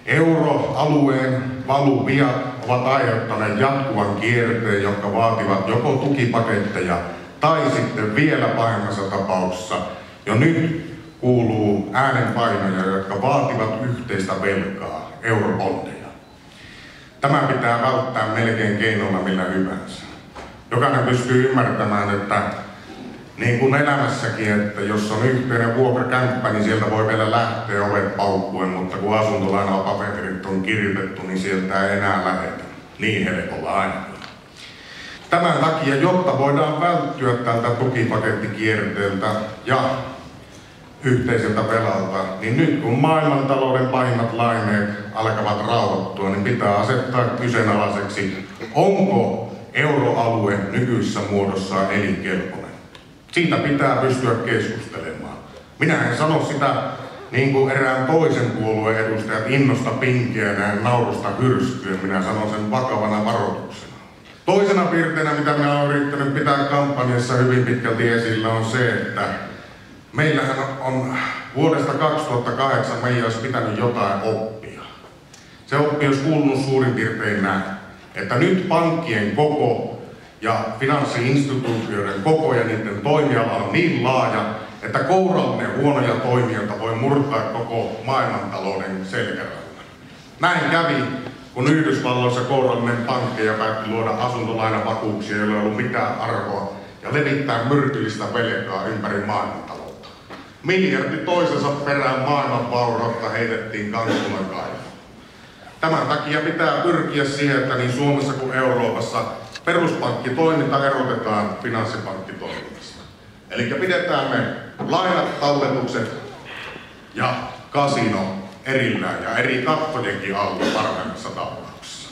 Euroalueen valuviat ovat aiheuttaneet jatkuvan kierteen, jotka vaativat joko tukipaketteja tai sitten vielä pahimmassa tapauksessa jo nyt kuuluu äänenpainoja, jotka vaativat yhteistä velkaa, eurobondeja. Tämä pitää välttää melkein keinoilla millä hyvänsä. Jokainen pystyy ymmärtämään, että niin kuin elämässäkin, että jos on yhteinen vuokrakämppä, niin sieltä voi vielä lähteä ovet paukkuen, mutta kun asuntolainapaperit on kirjoitettu, niin sieltä ei enää lähdetä. Niin helpolla ainakaan. Tämän takia, jotta voidaan välttyä tältä tukipakettikierteeltä ja yhteiseltä velalta, niin nyt kun maailmantalouden pahimmat laineet alkavat rauhoittua, niin pitää asettaa kyseenalaiseksi, onko euroalue nykyisessä muodossaan elinkelpoinen. Siitä pitää pystyä keskustelemaan. Minä en sano sitä niin kuin erään toisen puolueen edustajat innosta pinkeä ja naurusta hyrskyen. Minä sanon sen vakavana varoituksena. Toisena piirteenä, mitä minä olen yrittänyt pitää kampanjassa hyvin pitkälti esillä, on se, että meillähän on vuodesta 2008 meidän olisi pitänyt jotain oppia. Se oppi olisi kuulunut suurin piirtein näin, että nyt pankkien koko ja finanssi-instituutioiden koko ja niiden toimiala on niin laaja, että kourallinen huonoja toimijoita voi murtaa koko maailmantalouden selkärangan. Näin kävi, kun Yhdysvalloissa kourallinen pankkeja päätti luoda asuntolainavakuuksia, joilla ei ollut mitään arvoa, ja levittää myrkyllistä velkaa ympäri maailmantaloutta. Miljardi toisensa perään maailman vaurautta heitettiin kansakunnan kaivoon. Tämän takia pitää pyrkiä siihen, että niin Suomessa kuin Euroopassa peruspankkitoiminta erotetaan finanssipankkitoiminnasta. Eli pidetään me lainat, talletukset ja kasino erillään ja eri kattojenkin alla parhaimmassa tapauksessa.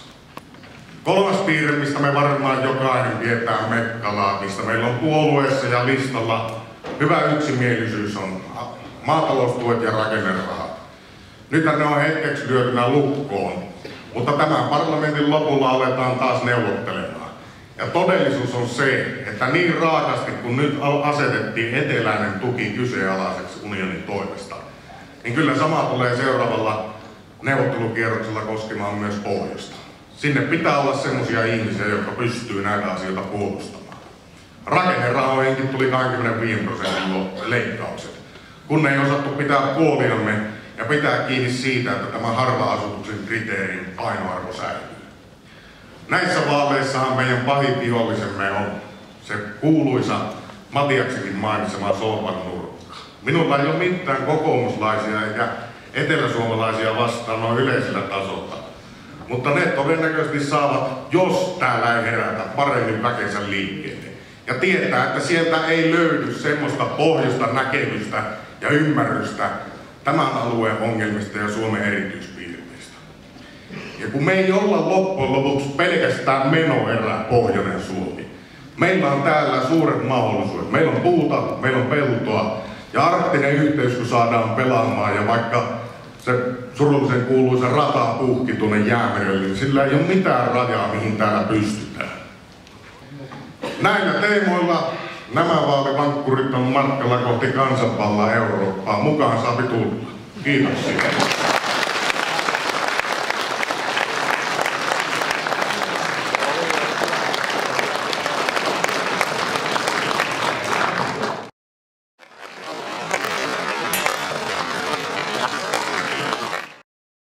Kolmas piirre, mistä me varmaan jokainen tietää mekkalaa, mistä meillä on puolueessa ja listalla hyvä yksimielisyys, on maataloustuet ja rakennerahat. Nythän ne on hetkeksi lyötynä lukkoon, mutta tämän parlamentin lopulla aletaan taas neuvottelemaan. Ja todellisuus on se, että niin raakasti kun nyt asetettiin eteläinen tuki kyseenalaiseksi unionin toimesta, niin kyllä sama tulee seuraavalla neuvottelukierroksella koskemaan myös pohjoista. Sinne pitää olla semmoisia ihmisiä, jotka pystyy näitä asioita puolustamaan. Rakennerahoihinkin tuli 25% leikkaukset, kun ei osattu pitää puoliamme ja pitää kiinni siitä, että tämä harva-asutuksen kriteerin painoarvo säilyy. Näissä vaaleissahan meidän pahin vihollisemme on se kuuluisa Matiaksenkin mainitsema sohvan nurkka. Minulla ei ole mitään kokoomuslaisia eikä eteläsuomalaisia vastaan noin yleisellä tasolla. Mutta ne todennäköisesti saavat, jos täällä ei herätä, paremmin väkensä liikkeelle. Ja tietää, että sieltä ei löydy semmoista pohjoista näkemystä ja ymmärrystä tämän alueen ongelmista ja Suomen erityispiirteistä. Ja kun me ei olla loppujen lopuksi pelkästään menoerä pohjoinen Suomi. Meillä on täällä suuret mahdollisuudet. Meillä on puuta, meillä on peltoa ja arktinen yhteys kun saadaan pelaamaan ja vaikka se surullisen kuuluisa rata puhki tuonne Jäämerelle, niin sillä ei ole mitään rajaa mihin täällä pystytään. Näillä teemoilla nämä vaalivankkurit on matkalla kohti kansanvaltaa Eurooppaa. Mukaan saa tulla. Kiitoksia.